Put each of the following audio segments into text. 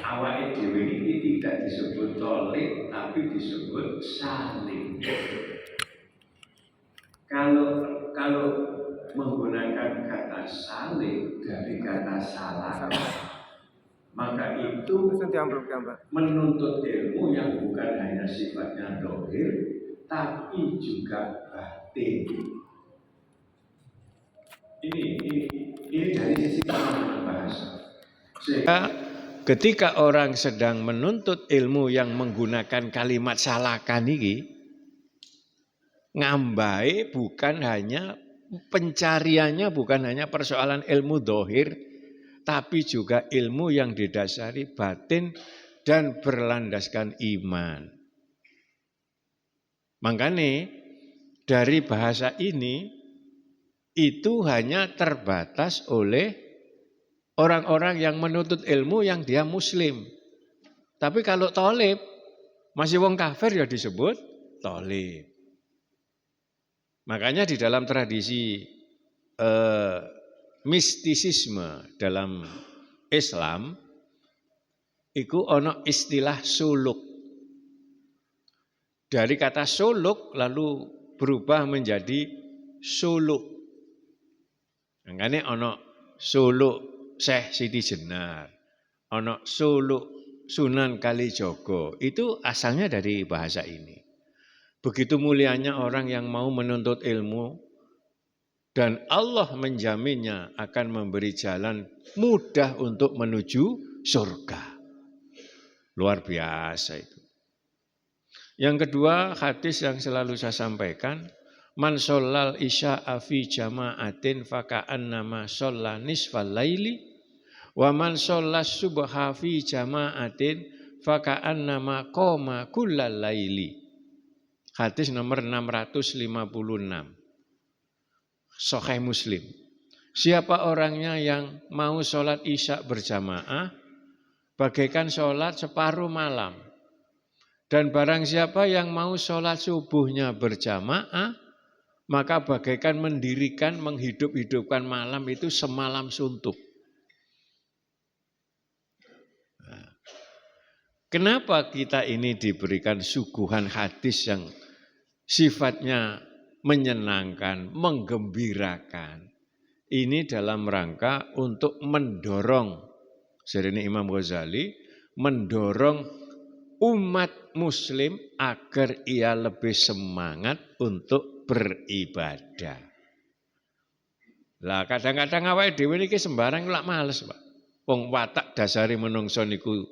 awake dhewe ini tidak disebut tolik tapi disebut salim. Kalau menggunakan kata salim dari kata salah, maka itu menuntut ilmu yang bukan hanya sifatnya dohir tapi juga batin. Ini dari sisi pemahaman bahasa. Sehingga ketika orang sedang menuntut ilmu yang menggunakan kalimat salakan ini, ngambai bukan hanya pencariannya bukan hanya persoalan ilmu dohir, tapi juga ilmu yang didasari batin dan berlandaskan iman. Makanya dari bahasa ini itu hanya terbatas oleh orang-orang yang menuntut ilmu yang dia muslim. Tapi kalau tolib, masih wong kafir ya disebut tolib. Makanya di dalam tradisi mistisisme dalam Islam, itu ono istilah suluk. Dari kata suluk lalu berubah menjadi suluk. Makanya ono suluk Syekh Siti Jenar, ono suluk Sunan Kalijogo, itu asalnya dari bahasa ini. Begitu mulianya orang yang mau menuntut ilmu dan Allah menjaminnya akan memberi jalan mudah untuk menuju surga. Luar biasa itu. Yang kedua, hadis yang selalu saya sampaikan, man shollal isya'a fi jama'atin faka'annama sholla nisfal laili wa man shollas subha fi jama'atin faka'annama qoma kullal laili. Hadis nomor 656. Sahih Muslim. Siapa orangnya yang mau sholat isya berjamaah bagaikan sholat separuh malam. Dan barang siapa yang mau sholat subuhnya berjamaah, maka bagaikan mendirikan, menghidup-hidupkan malam itu semalam suntuk. Nah, kenapa kita ini diberikan suguhan hadis yang sifatnya menyenangkan, menggembirakan? Ini dalam rangka untuk mendorong, seperti Imam Ghazali, mendorong umat muslim agar ia lebih semangat untuk beribadah. Lah kadang-kadang awake dhewe niki sembarang lak males, Pak. Wong watak dasari menungso niku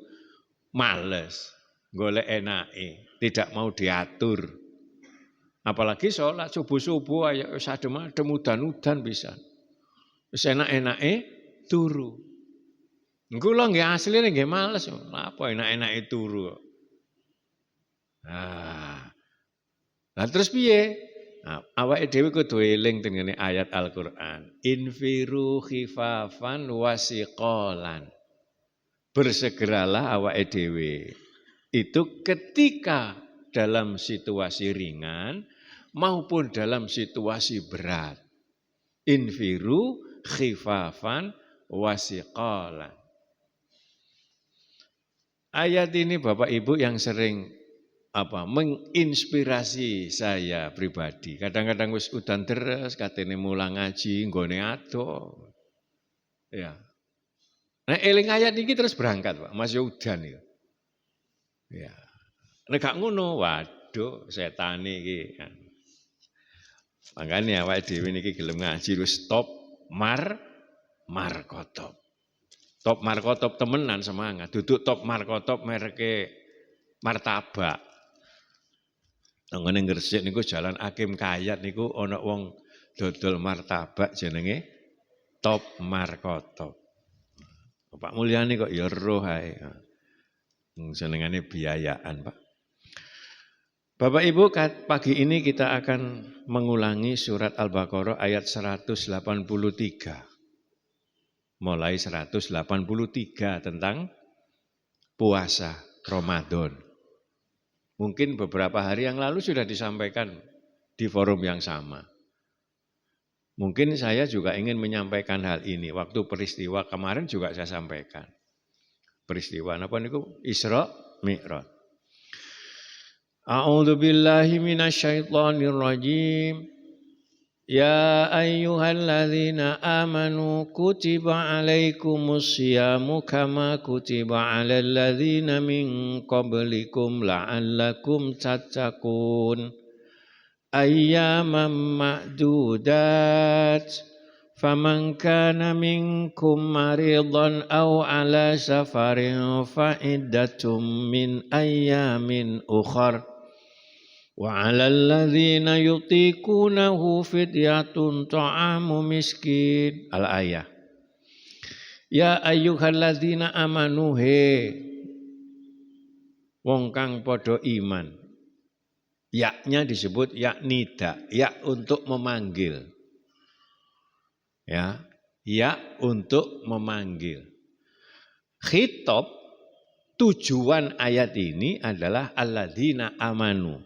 males, golek enake, tidak mau diatur. Apalagi sholat subuh-subuh ayo wis adem-adem udan-udan bisa. Wis enak-enake turu. Kula nggih asline nggih males, apa enak-enake turu. Nah, terus piye? Nah, awake dhewe kudu eling tengene ayat Al-Qur'an. Infiru khifafan wasiqalan. Bersegeralah awake dhewe. Itu ketika dalam situasi ringan maupun dalam situasi berat. Infiru khifafan wasiqalan. Ayat ini Bapak Ibu yang sering menginspirasi saya pribadi. Kadang-kadang wis udan deres, katene mulang ngaji, nggone ado. Ya. Nah, eling ayat ini terus berangkat, Pak. Masih udan ya. Ya. Nek gak ngono, waduh, setan iki kan. Makanya awake dhewe niki gelem ngaji wis top markotop. Top markotop temenan semangat, duduk top markotop mereke martabak. Nang Gresik niku Jalan Hakim Kayat niku ana wong dodol martabak jenenge Top Markotop. Pak Mulyani kok ya roh ae. Jenengane biayaan, Pak. Bapak Ibu, pagi ini kita akan mengulangi surat Al-Baqarah ayat 183. Mulai 183 tentang puasa Ramadan. Mungkin beberapa hari yang lalu sudah disampaikan di forum yang sama. Mungkin saya juga ingin menyampaikan hal ini. Waktu peristiwa kemarin juga saya sampaikan. peristiwa napa niku Isra Mi'raj. A'udzu billahi minasyaitonir rajim. Ya ayyuhalladzina amanu kutiba alaikumus syiamu kama kutiba alal ladzina min qablikum la'allakum tattaqun. Ayyaman ma'dudat. Faman kana minkum maridan aw ala safarin fa iddatum min ayyamin ukhar. Wa 'alal ladzina yutiqunahu fidyatun ta'amu miskin. Al-ayah. Ya ayyuhalladzina amanu he wong kang padha iman. Yaknya disebut yak nida, yak untuk memanggil. Ya, yak untuk memanggil. Khitab tujuan ayat ini adalah alladzina amanu.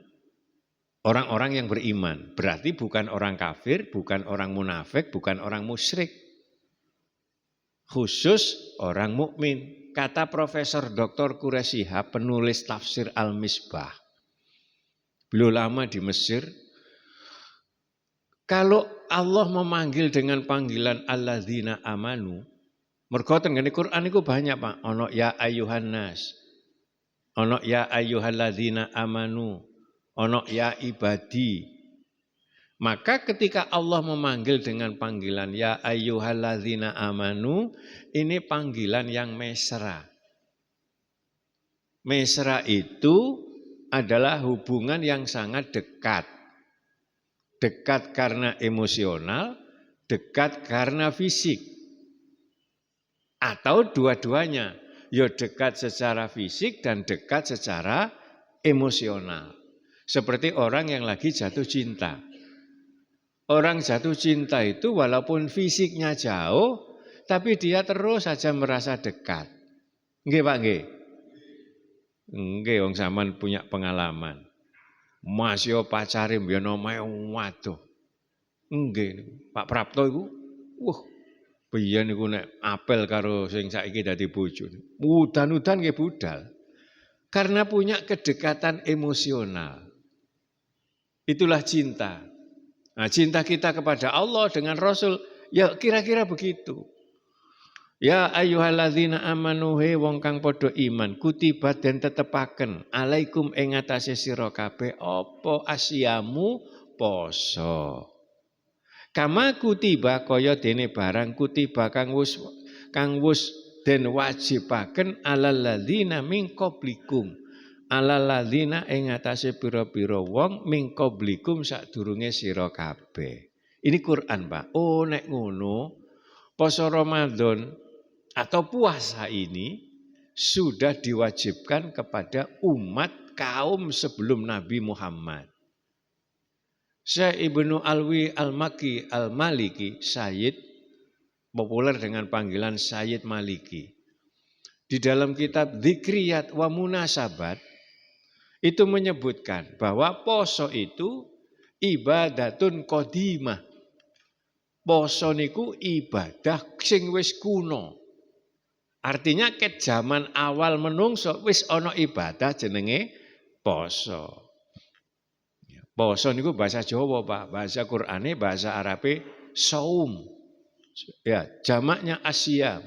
Orang-orang yang beriman, berarti bukan orang kafir, bukan orang munafik, bukan orang musyrik. Khusus orang mukmin. Kata Profesor Dr. Quraisy Shihab, penulis tafsir Al-Misbah. Beliau lama di Mesir. Kalau Allah memanggil dengan panggilan alladzina amanu, mergo tengene Quran iku banyak, Pak. Ono ya ayyuhan nas. Ono ya ayyuhalladzina amanu. Ono ya ibadi. Maka ketika Allah memanggil dengan panggilan ya ayyuhalladzina amanu, ini panggilan yang mesra. Mesra itu adalah hubungan yang sangat dekat. Dekat karena emosional, dekat karena fisik. Atau dua-duanya, ya dekat secara fisik dan dekat secara emosional. Seperti orang yang lagi jatuh cinta. Orang jatuh cinta itu walaupun fisiknya jauh, tapi dia terus saja merasa dekat. Nggih Pak, nggih? Nggih, wong sampean punya pengalaman. Mas yo pacare mbiyen omahe waduh. Nggih, Pak Prapto iku, biyen niku nek apel karo sing saiki dadi bojone. Udan-udan nggih budal. Karena punya kedekatan emosional. Itulah cinta. Nah, cinta kita kepada Allah dengan Rasul, ya kira-kira begitu. Ya ayyuhalladzina amanu he wong kang padha iman, kutiba den tetepaken alaikum ing atase sira kabeh apa asyamu poso. Kama kutiba kaya dene barang kutiba kang wis den wajibaken alal ladzina min qablikum. Alalladzina ing atase pira-pira wong min qablikum sadurunge sira kabeh. Ini Quran, Pak. Oh, nek ngono, poso Ramadan atau puasa ini sudah diwajibkan kepada umat kaum sebelum Nabi Muhammad. Syekh Ibnu Alwi Al-Makki Al-Maliki, Sayyid, populer dengan panggilan Sayyid Maliki. Di dalam kitab Dzikriyat wa Munasabat, itu menyebutkan bahwa poso itu ibadatun qadimah. Poso niku ibadah sing wis kuno. Artinya ket zaman awal menungso wis ana ibadah jenenge poso. Poso niku bahasa Jawa, Pak. Bahasa Qur'ane, bahasa Arabe saum. Ya, jamaknya asyam.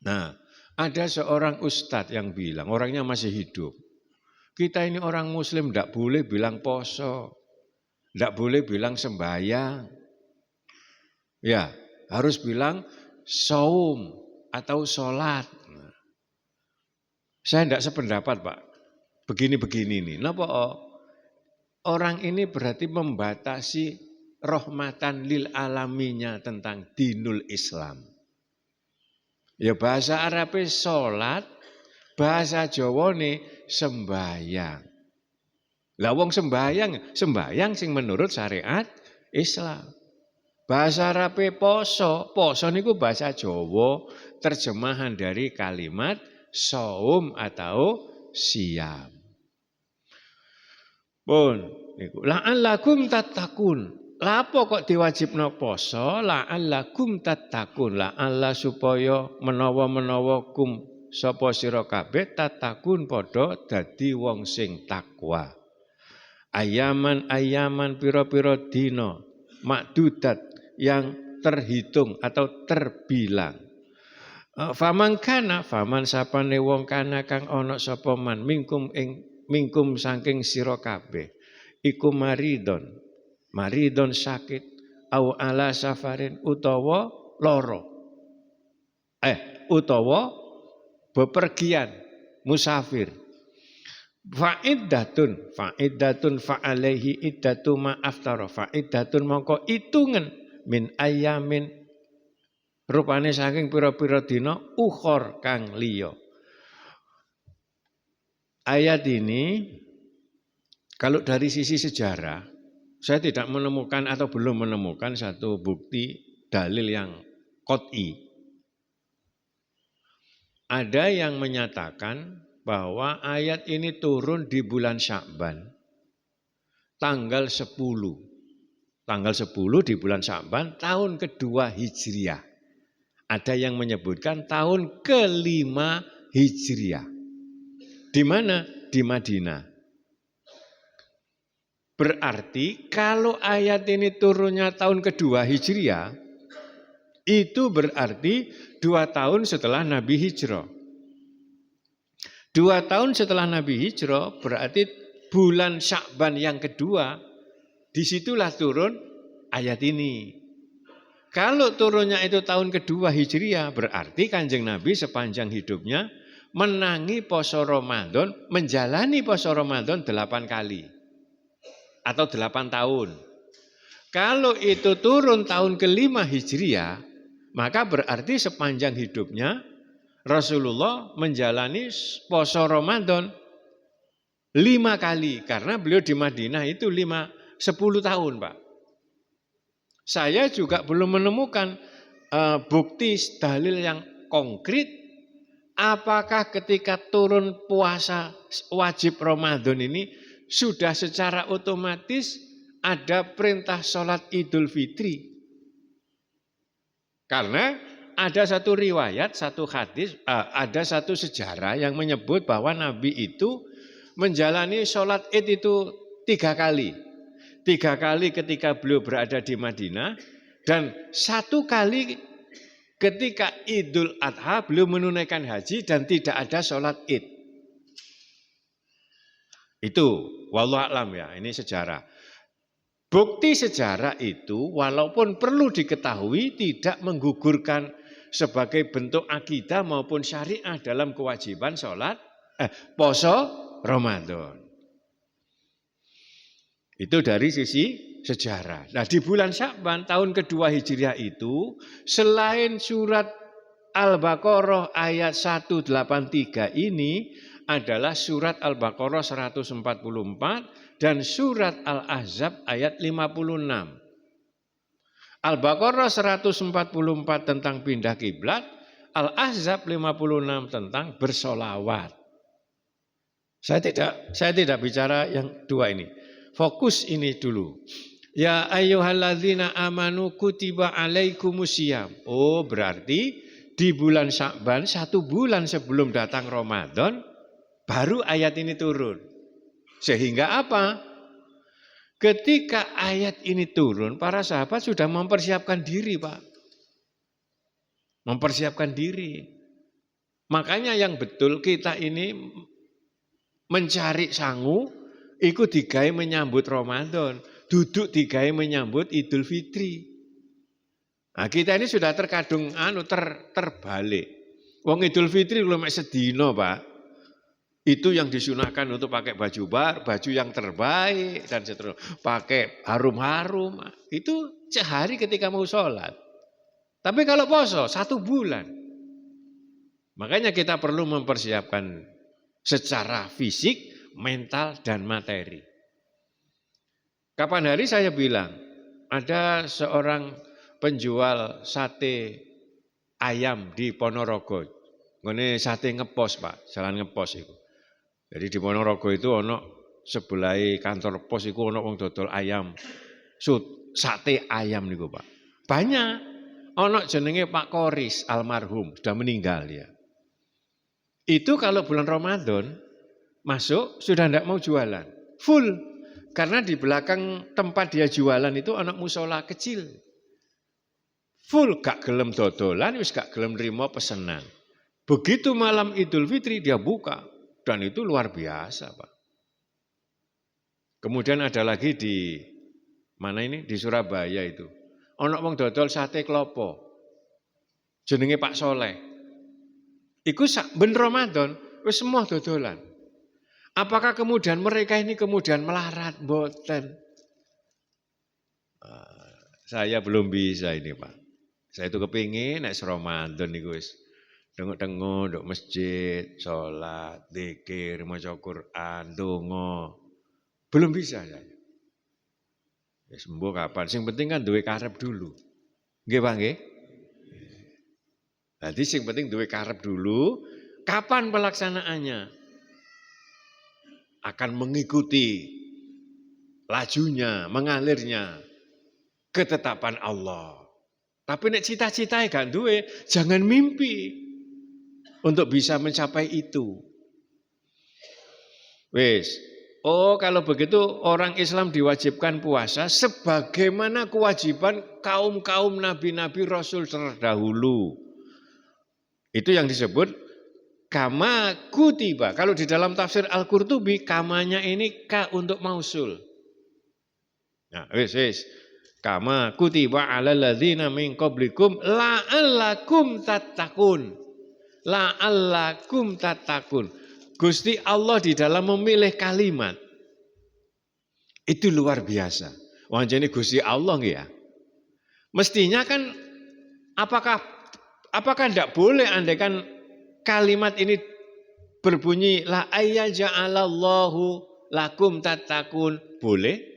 Nah, ada seorang ustadz yang bilang, orangnya masih hidup. Kita ini orang muslim tidak boleh bilang poso, tidak boleh bilang sembahyang. Ya, harus bilang saum atau sholat. Saya tidak sependapat, Pak. Begini-begini nih. Napa? Orang ini berarti membatasi rahmatan lil alaminya tentang dinul Islam. Ya bahasa Arabe sholat, bahasa Jawa nih sembahyang. Lah wong sembahyang sing menurut syariat Islam. Bahasa Arabe poso niku bahasa Jawa, terjemahan dari kalimat saum atau siam. Pun niku la'allakum tattaqun. lapo kok diwajibno poso? La'allakum tattaqun, la'alla supaya menawa-menawa kum sapa sira kabeh tattaqun padha dadi wong sing takwa. Ayaman pira-pira dina makdudat yang terhitung atau terbilang. Faman sapane wong kana kang ana sapa man mingkum saking sira kabeh iku maridon sakit au ala safarin utawa lara utawa bepergian musafir. Fa'iddatun fa'alaihi iddatu ma aftara. Fa'iddatun mongko itungan min ayamin rupane saking pira-pira dina ukhor kang liya. Ayat ini kalau dari sisi sejarah saya tidak menemukan atau belum menemukan satu bukti dalil yang qot'i. Ada yang menyatakan bahwa ayat ini turun di bulan Sya'ban, tanggal 10. Tanggal 10 di bulan Sya'ban, tahun kedua Hijriah. Ada yang menyebutkan tahun ke-5 Hijriah. Di mana? Di Madinah. Berarti kalau ayat ini turunnya tahun kedua Hijriah, itu berarti 2 tahun setelah Nabi hijrah. 2 tahun setelah Nabi hijrah berarti bulan Sya'ban yang kedua, disitulah turun ayat ini. Kalau turunnya itu tahun kedua Hijriah, berarti Kanjeng Nabi sepanjang hidupnya menangi poso Ramadan, menjalani poso Ramadan 8 kali. Atau 8 tahun. Kalau itu turun tahun ke-5 Hijriah, maka berarti sepanjang hidupnya Rasulullah menjalani poso Ramadan 5 kali. Karena beliau di Madinah itu 10 tahun, Pak. Saya juga belum menemukan bukti dalil yang konkret. Apakah ketika turun puasa wajib Ramadan ini sudah secara otomatis ada perintah sholat Idul Fitri? Karena ada satu riwayat, satu hadis, ada satu sejarah yang menyebut bahwa Nabi itu menjalani sholat Id itu 3 kali. 3 kali ketika beliau berada di Madinah dan 1 kali ketika Idul Adha beliau menunaikan haji dan tidak ada sholat Id. Itu wallahu a'lam ya, ini sejarah. Bukti sejarah itu walaupun perlu diketahui tidak menggugurkan sebagai bentuk akidah maupun syariah dalam kewajiban sholat poso Ramadan. Itu dari sisi sejarah. Nah di bulan Sya'ban tahun kedua Hijriah itu selain surat Al-Baqarah ayat 183 ini adalah surat Al-Baqarah 144 dan surat Al-Ahzab ayat 56. Al-Baqarah 144 tentang pindah kiblat, Al-Ahzab 56 tentang bersolawat. Saya tidak bicara yang 2 ini. Fokus ini dulu. Ya ayyuhalladzina amanu kutiba alaikumusiyam. Oh, berarti di bulan Sya'ban 1 bulan sebelum datang Ramadan baru ayat ini turun. Sehingga apa? Ketika ayat ini turun, para sahabat sudah mempersiapkan diri, Pak. Mempersiapkan diri. Makanya yang betul kita ini mencari sangu, ikut digawe menyambut Ramadan, duduk digawe menyambut Idul Fitri. Nah, kita ini sudah terkadung terbalik. Wong Idul Fitri belum sedino, Pak. Itu yang disunahkan untuk pakai baju yang terbaik dan seterusnya. Pakai harum-harum. Itu sehari ketika mau sholat. Tapi kalau poso 1 bulan. Makanya kita perlu mempersiapkan secara fisik, mental, dan materi. Kapan hari saya bilang, ada seorang penjual sate ayam di Ponorogo. Ini sate ngepos, Pak, jalan ngepos itu. Jadi di Ponorogo itu ono sebelah kantor pos itu ono wong dodol ayam. sate ayam niku Pak. Banyak. Ono jenenge Pak Koris almarhum, sudah meninggal ya. Itu kalau bulan Ramadan masuk sudah tidak mau jualan. Full. Karena di belakang tempat dia jualan itu anak musola kecil. Full gak gelem dodolan, wis gak gelem nerima pesenan. Begitu malam Idul Fitri dia buka dan itu luar biasa, Pak. Kemudian ada lagi di mana ini? Di Surabaya itu. Ono wong dodol sate klopo. Jenenge Pak Soleh. Iku ben Ramadan wis semua dodolan. Apakah kemudian mereka ini kemudian melarat? Boten. Saya belum bisa ini Pak. Saya itu kepingin nek Ramadan niku wis tengok-tengok nduk masjid, salat, zikir, maca Quran, donga. Belum bisa saya. Ya sembuh kapan? Sing penting kan duwe karep dulu. Nggih Pak nggih? Jadi sing penting duwe karep dulu, kapan pelaksanaannya? Akan mengikuti lajunya, mengalirnya ketetapan Allah. Tapi nek cita-citae gak duwe, jangan mimpi untuk bisa mencapai itu. Wis. Oh, kalau begitu orang Islam diwajibkan puasa sebagaimana kewajiban kaum-kaum nabi-nabi rasul terdahulu. Itu yang disebut kama kutiba. Kalau di dalam tafsir Al-Qurtubi, kamanya ini ka untuk mausul. Nah, wis. Kama kutiba 'alal ladzina min qablikum la'allakum tattaqun. La'allakum tattaqun. Gusti Allah di dalam memilih kalimat itu luar biasa. Wah, jadi Gusti Allah nggih ya. Mestinya kan apakah tidak boleh andaikan kalimat ini berbunyi la ayyaja'alallahu lakum tattaqun, boleh?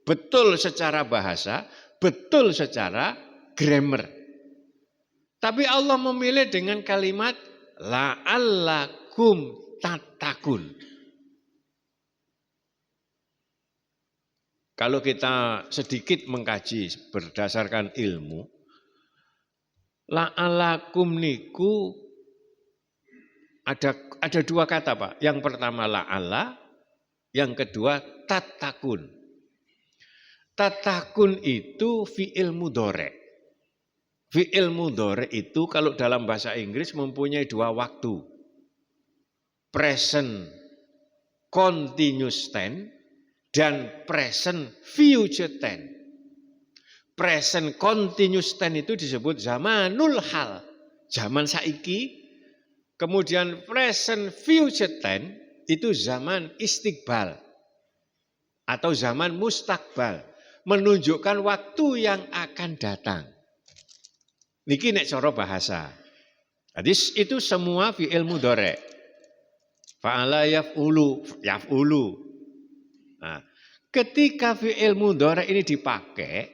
Betul secara bahasa, betul secara grammar. Tapi Allah memilih dengan kalimat la'allakum tattaqun. Kalau kita sedikit mengkaji berdasarkan ilmu, la'allakum niku ada dua kata Pak. Yang pertama la'alla, yang kedua tattaqun. Tattaqun itu fi'il mudhari'. Fi'il mudhari' itu kalau dalam bahasa Inggris mempunyai dua waktu. Present continuous tense dan present future tense. Present continuous tense itu disebut zamanul hal, zaman saiki. Kemudian present future tense itu zaman istiqbal atau zaman mustakbal, menunjukkan waktu yang akan datang. Niki nek cara bahasa. Jadi itu semua fi'il mudhari'. Fa'ala yaf'ulu. Nah, ketika fi'il mudhari' ini dipakai,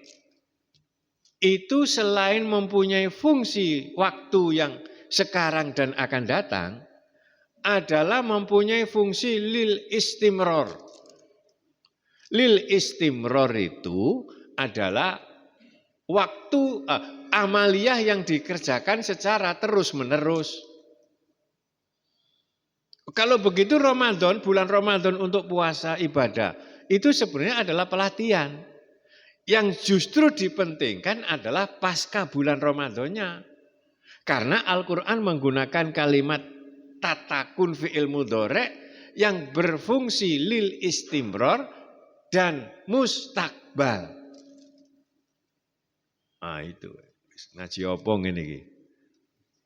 itu selain mempunyai fungsi waktu yang sekarang dan akan datang, adalah mempunyai fungsi lil istimror. Lil istimror itu adalah waktu amaliyah yang dikerjakan secara terus-menerus. Kalau begitu Ramadan, bulan Ramadan untuk puasa ibadah, itu sebenarnya adalah pelatihan. Yang justru dipentingkan adalah pasca bulan Ramadannya. Karena Al-Quran menggunakan kalimat tatakun fi'il mudhari' yang berfungsi lil istimror dan mustakbal. Ah itu. Ngaji apa ngene iki?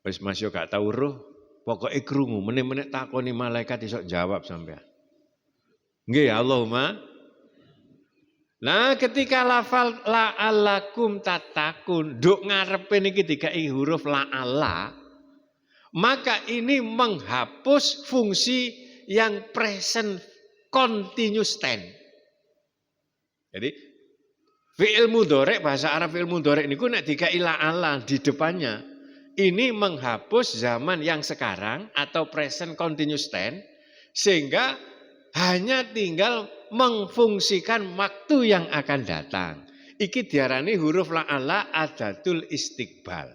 Wis Mas yo gak tau roh, pokoke krungu meneh-meneh takoni malaikat iso jawab sampean. Nggih, Allahumma. Nah, ketika lafal la'allakum tatakun, nduk ngarepe niki dikai huruf la'alla, maka ini menghapus fungsi yang present continuous tense. Jadi fi'il mudhari', bahasa Arab fi'il mudhari' niku nek dikai la'alla di depannya, ini menghapus zaman yang sekarang atau present continuous tense, sehingga hanya tinggal memfungsikan waktu yang akan datang. Iki diarani huruf la'alla adatul istiqbal.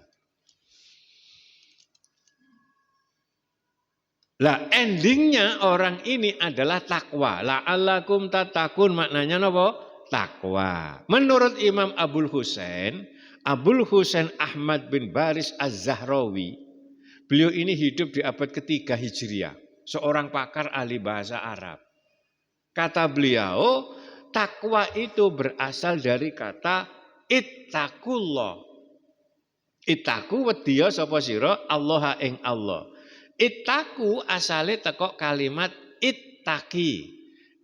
Lah endingnya orang ini adalah takwa. La'allakum tatakun maknanya apa? Takwa. Menurut Imam Abul Husain Ahmad bin Baris Az-Zahrawi, beliau ini hidup di abad ketiga Hijriah, seorang pakar ahli bahasa Arab. Kata beliau, takwa itu berasal dari kata ittaqullah. Ittaku wedya sapa sira Allah ing Allah. Ittaku asale teko kalimat ittaki.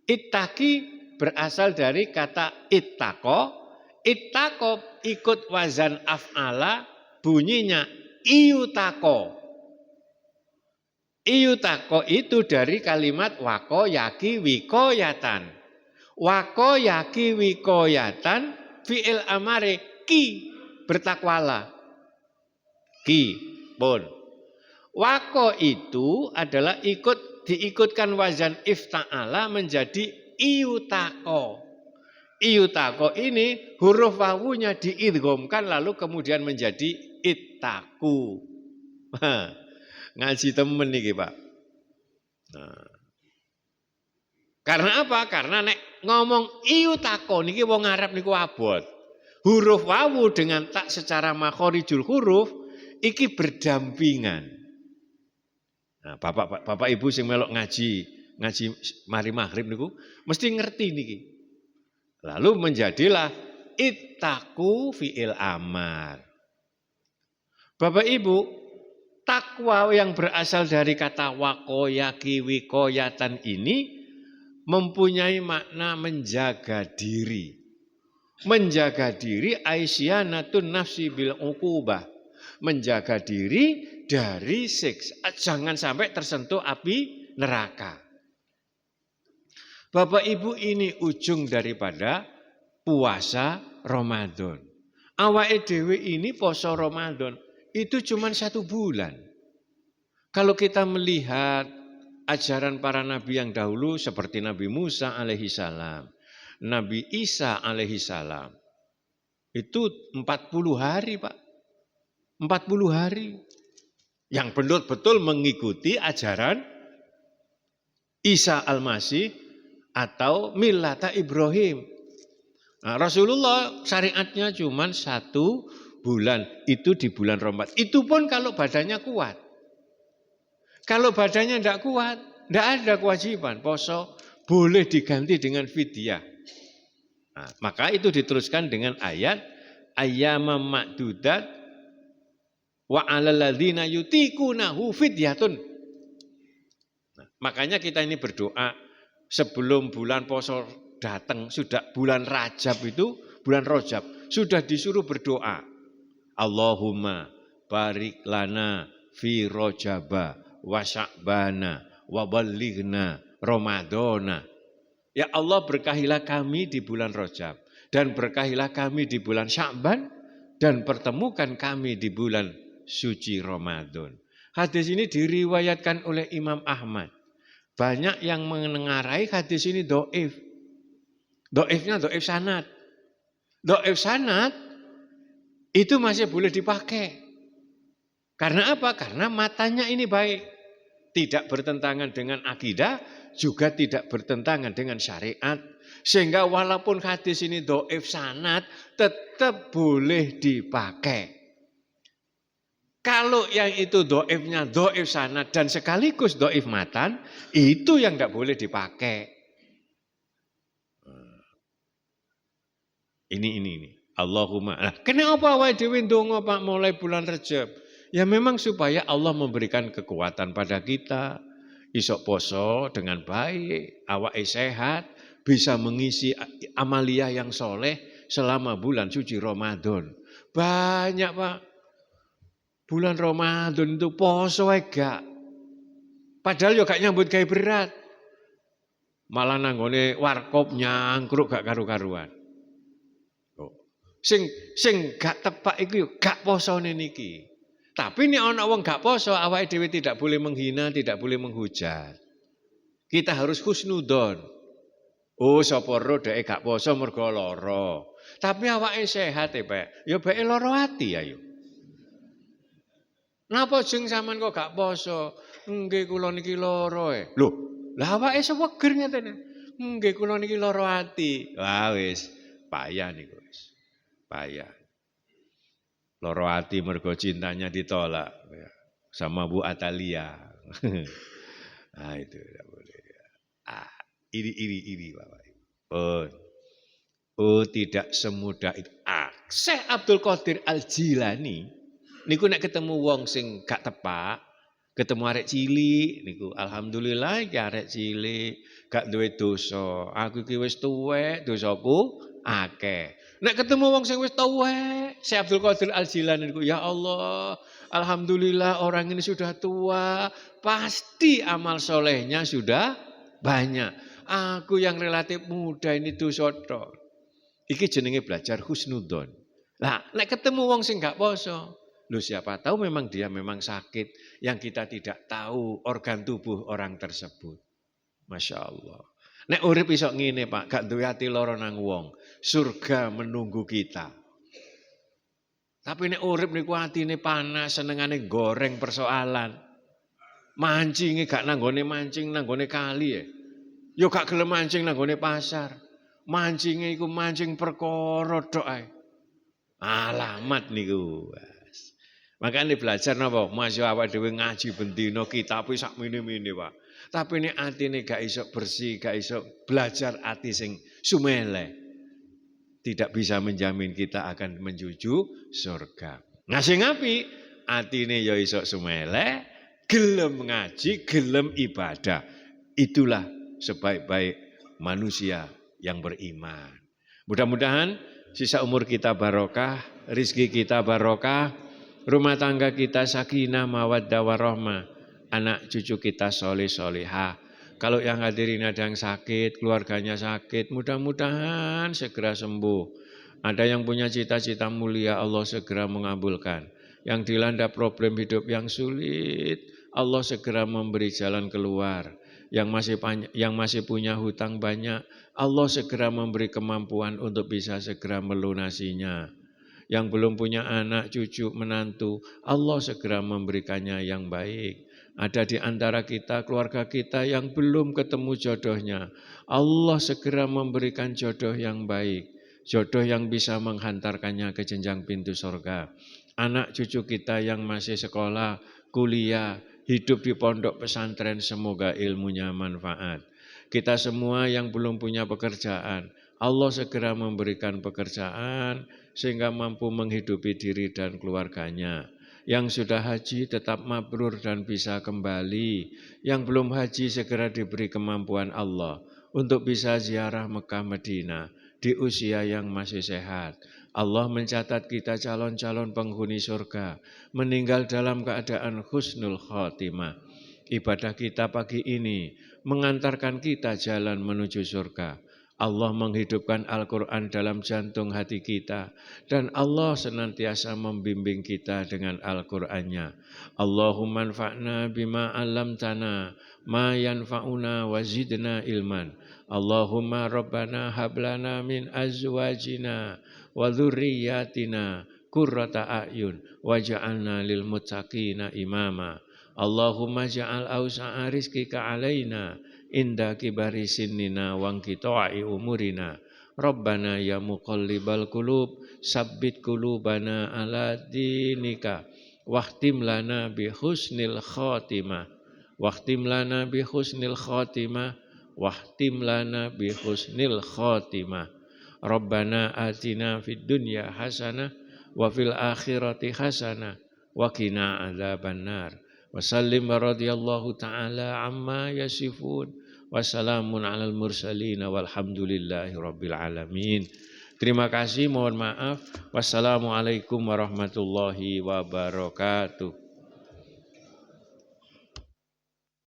Ittaki berasal dari kata ittaqo. Ittaqo ikut wazan af'ala, bunyinya iutaqo. Iutaqo itu dari kalimat wako yaki wikoyatan. Wako yaki wikoyatan fi'il amare ki, bertakwalah. Ki pun. Wako itu adalah diikutkan wazan ifta'ala menjadi iutaqo. Iutaqo ini huruf wawunya diidghamkan lalu kemudian menjadi ittaku. Ngaji temen nih Pak. Nah. Karena apa? Karena nek ngomong iutaqo niki wong Arab niku abot. Huruf wawu dengan tak secara makhorijul huruf iki berdampingan. Nah, bapak ibu sing melok ngaji mari maghrib niku mesti ngerti niki. Lalu menjadilah ittaku fi'il amar. Bapak ibu, takwa yang berasal dari kata wakoyaki wikoyatan ini mempunyai makna menjaga diri. Menjaga diri aisyanatun nafsi bil uqubah. Menjaga diri dari siksa, jangan sampai tersentuh api neraka. Bapak Ibu, ini ujung daripada puasa Ramadan. Awake dhewe ini poso Ramadan itu cuma 1 bulan. Kalau kita melihat ajaran para nabi yang dahulu seperti Nabi Musa alaihi salam, Nabi Isa alaihi salam, itu 40 hari Pak. 40 hari yang betul-betul mengikuti ajaran Isa Al-Masih atau millata Ibrahim. Nah, Rasulullah syariatnya cuma 1 bulan, itu di bulan Ramadan. Itu pun kalau badannya kuat. Kalau badannya tidak kuat, tidak ada kewajiban poso, boleh diganti dengan fidyah. Nah, maka itu diteruskan dengan ayat ayyamam ma'dudat wa 'alal ladzina yutiqunahu fidyatun. Nah, makanya kita ini berdoa sebelum bulan poso datang, sudah bulan Rajab itu, bulan Rajab sudah disuruh berdoa. Allahumma barik lana fi Rajaba wa Sya'bana wa ballighna Ramadana. Ya Allah, berkahilah kami di bulan Rajab dan berkahilah kami di bulan Sya'ban dan pertemukan kami di bulan suci Ramadan. Hadis ini diriwayatkan oleh Imam Ahmad. Banyak yang menengarai hadis ini dhaif. Dhaifnya dhaif sanad. Dhaif sanad itu masih boleh dipakai. Karena apa? Karena matanya ini baik. Tidak bertentangan dengan akidah, juga tidak bertentangan dengan syariat. Sehingga walaupun hadis ini dhaif sanad, tetap boleh dipakai. Kalau yang itu dhaifnya dhaif sanad dan sekaligus dhaif matan, itu yang tidak boleh dipakai. Ini. Allahumma. Nah, kenapa awake dhewe ndonga Pak mulai bulan Rajab? Ya memang supaya Allah memberikan kekuatan pada kita, isok poso dengan baik, awake sehat, bisa mengisi amaliyah yang soleh selama bulan suci Ramadan. Banyak Pak. Bulan Ramadan itu poso gak. Padahal yo gak nyambut gawe berat. Malah nanggone warkop nyangkruk gak karu-karuan. Sing gak tepak iku yo gak posone niki. Tapi nek ana wong gak poso, awake dhewe tidak boleh menghina, tidak boleh menghujat. Kita harus husnudzon. Oh, sapa ro dhek gak poso mergo lara. Tapi awake sehat Pak. Ya bae lara ati ayo. Napa jeng sampean kok gak poso? Nggih kula niki lara e. Lho, lah awake seweger ngeten. Nggih kula niki lara ati. Wah wis payah niku wis. Payah. Lara ati mergo cintanya ditolak sama Bu Atalia. Nah itu tidak boleh. Iri Bapak. Oh tidak semudah itu. Syekh Abdul Qadir Al-Jilani niku nek ketemu wong sing gak tepak, ketemu arek cilik niku alhamdulillah iki arek cilik gak duwe dosa. Aku iki wis tuwek, dosaku akeh. Nek ketemu wong sing wis tuwek, Syekh Abdul Qadir Al-Jilani niku ya Allah, alhamdulillah orang ini sudah tua, pasti amal solehnya sudah banyak. Aku yang relatif muda ini dosa tok. Iki jenenge belajar husnudzon. Lah, nek ketemu wong sing gak poso, lho siapa tahu memang dia memang sakit yang kita tidak tahu organ tubuh orang tersebut. Masya Allah. Nek urip iso ngene Pak, gak duwe ati lara nang wong, surga menunggu kita. Tapi nek urip niku atine panas, senengane goreng persoalan. Mancinge gak nanggone mancing nanggone kali ya. Yo gak gelem mancing nanggone pasar. Mancinge iku mancing perkara tok ae. Alamat niku. Makanya belajar napa? Masih awake dhewe ngaji bendina kitab sak mene-mene, Pak. Tapi nek atine gak iso bersih, gak iso belajar ati sing sumele, tidak bisa menjamin kita akan menuju surga. Ngasih ngapi? Atine ya iso sumele, gelem ngaji, gelem ibadah. Itulah sebaik-baik manusia yang beriman. Mudah-mudahan sisa umur kita barokah, rizki kita barokah, rumah tangga kita sakinah, mawaddah warahmah, anak cucu kita soleh-solehah. Kalau yang hadirin ada yang sakit, keluarganya sakit, mudah-mudahan segera sembuh. Ada yang punya cita-cita mulia, Allah segera mengabulkan. Yang dilanda problem hidup yang sulit, Allah segera memberi jalan keluar. Yang masih punya hutang banyak, Allah segera memberi kemampuan untuk bisa segera melunasinya. Yang belum punya anak, cucu, menantu, Allah segera memberikannya yang baik. Ada di antara kita, keluarga kita yang belum ketemu jodohnya, Allah segera memberikan jodoh yang baik. Jodoh yang bisa menghantarkannya ke jenjang pintu surga. Anak cucu kita yang masih sekolah, kuliah, hidup di pondok pesantren, semoga ilmunya manfaat. Kita semua yang belum punya pekerjaan, Allah segera memberikan pekerjaan sehingga mampu menghidupi diri dan keluarganya. Yang sudah haji tetap mabrur dan bisa kembali. Yang belum haji segera diberi kemampuan Allah untuk bisa ziarah Mekah Madinah di usia yang masih sehat. Allah mencatat kita calon-calon penghuni surga, meninggal dalam keadaan husnul khotimah. Ibadah kita pagi ini mengantarkan kita jalan menuju surga. Allah menghidupkan Al-Quran dalam jantung hati kita, dan Allah senantiasa membimbing kita dengan Al-Qurannya. Allahumma anfa'na bima 'allamtana ma yanfa'una wa zidna ilman. Allahumma rabbana hablana min azwajina wa dzurriyyatina qurrata a'yun waj'alna lil muttaqina imama. Allahumma ja'al awsa'a rizqika 'alaina inda kibari sinnina wa inqita'i umurina. Rabbana ya muqallibal qulub sabbit qulubana ala dinika wahtim lana bi husnil khatimah. Wahtim lana bi husnil khatimah. Wahtim lana bi husnil khatimah. Rabbana atina fid dunya hasanah wa fil akhirati hasanah wa qina adzabannar. Wa sallim radhiyallahu ta'ala amma yasifun. Wassalamun alal mursalin walhamdulillahi rabbil alamin. Terima kasih, mohon maaf. Wassalamualaikum warahmatullahi wabarakatuh.